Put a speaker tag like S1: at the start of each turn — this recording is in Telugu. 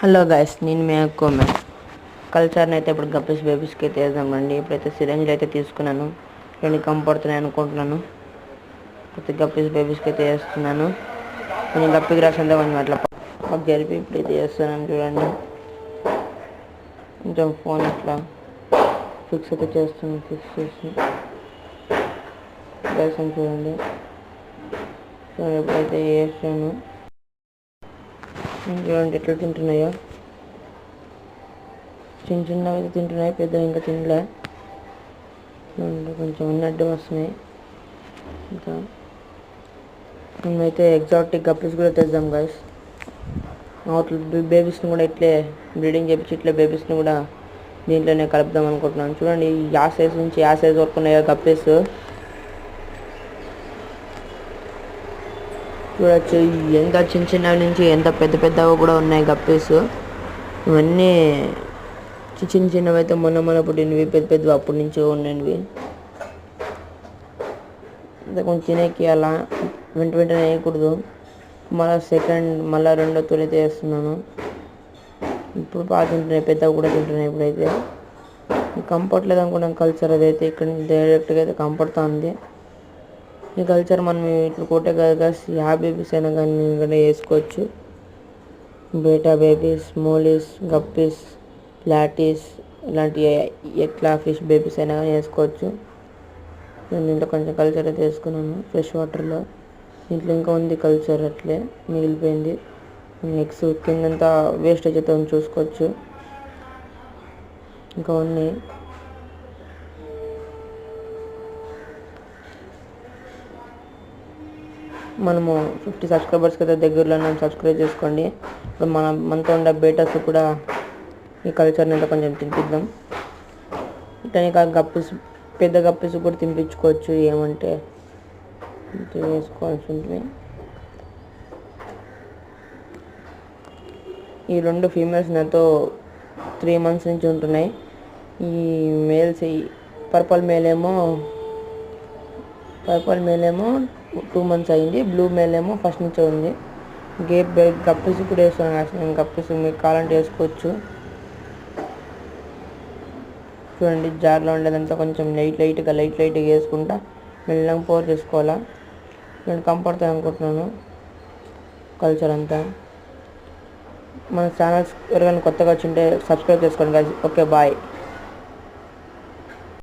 S1: హలో గైస్, నేను మీ కోమె కల్చర్ని అయితే ఇప్పుడు గప్పీస్ బేబీస్కి అయితే వేద్దామండి. ఇప్పుడైతే సిరంజిలు అయితే తీసుకున్నాను. రెండు కంపడుతున్నాయి అనుకుంటున్నాను. ప్రతి గప్పీస్ బేబీస్కి అయితే వేస్తున్నాను. నేను గప్పికి రాసిందే కొంచెం అట్లా జరిపి ఇప్పుడైతే వేస్తున్నాను. చూడండి, కొంచెం ఫోన్ ఇట్లా ఫిక్స్ అయితే చేస్తున్నాను. ఫిక్స్ చేసి వేసాను. చూడండి ఎప్పుడైతే వేసాను చూడండి ఎట్లా తింటున్నాయో. చిన్న చిన్నవి అయితే తింటున్నాయి, పెద్దవి ఇంకా తినలే. కొంచెం ఉన్నట్టు వస్తున్నాయి. ఇంకా మేమైతే ఎగ్జాటిక్ గప్పీస్ కూడా తెద్దాం గైస్. బేబీస్ని కూడా ఇట్లే బ్రీడింగ్ చేపించి ఇట్లే బేబీస్ని కూడా దీంట్లోనే కలుపుదాం అనుకుంటున్నాను. చూడండి, ఆ సైజ్ నుంచి ఆ సైజ్ వరకు ఉన్నాయో గప్పీస్ చూడొచ్చు. ఎంత చిన్న చిన్నవి నుంచి ఎంత పెద్ద పెద్దవి కూడా ఉన్నాయి గప్పీస్. ఇవన్నీ చిన్న చిన్నవి అయితే మొన్న పుట్టినవి, పెద్ద పెద్దవి అప్పటి నుంచి ఉన్నవి. అంతే కొంచెం తినేకి అలా వెంటనే వేయకూడదు. మళ్ళీ రెండో తొలి అయితే వేస్తున్నాను. ఇప్పుడు బాగా తింటున్నాయి, పెద్దవి కూడా తింటున్నాయి. ఇప్పుడైతే కంఫర్ట్ లేదనుకున్నాం కల్చర్ అదైతే ఇక్కడ డైరెక్ట్గా అయితే కంఫర్ట్తో ఉంది. ఈ కల్చర్ మనం ఇట్లా కొట్టే కదా బేబీస్ అయినా కానీ ఇక్కడ వేసుకోవచ్చు. బేటా బేబీస్, మోలీస్, గప్పీస్, ప్లాటీస్ ఇలాంటి ఎట్లా ఫిష్ బేబీస్ అయినా కానీ వేసుకోవచ్చు. నేను దీంట్లో కొంచెం కల్చర్ అయితే వేసుకున్నాను ఫ్రెష్ వాటర్లో. దీంట్లో ఇంకా ఉంది కల్చర్, అట్లే మిగిలిపోయింది. ఎగ్స్ కిందంతా వేస్టేజ్ అయితే చూసుకోవచ్చు. ఇంకా ఉన్నాయి. మనము 50 సబ్స్క్రైబర్స్కి అయితే దగ్గరలో సబ్స్క్రైబ్ చేసుకోండి. ఇప్పుడు మనతో ఉండే బేటాస్ కూడా ఈ కల్చర్ని అయితే కొంచెం తినిపిద్దాం. ఇట్లా గప్పీస్, పెద్ద గప్పీస్ కూడా తినిపించుకోవచ్చు. ఏమంటే వేసుకోవాల్సి ఉంటుంది. ఈ రెండు ఫీమేల్స్ నాతో 3 months నుంచి ఉంటున్నాయి. ఈ మేల్స్ పర్పల్ మేల్ ఏమో 2 months అయింది. బ్లూ మేల్ ఏమో ఫస్ట్ నుంచే ఉంది. గప్పీస్ కూడా వేస్తున్నాను. నేను గప్పీస్ మీకు కావాలంటే వేసుకోవచ్చు. చూడండి, జార్లో ఉండేదంతా కొంచెం లైట్గా వేసుకుంటా మెల్లగా పోర్ చేసుకోవాలా. నేను కంఫర్ట్ అనుకుంటున్నాను కల్చర్ అంతా. మన ఛానల్స్ ఎవరికైనా కొత్తగా వచ్చింటే సబ్స్క్రైబ్ చేసుకోండి. Okay, bye.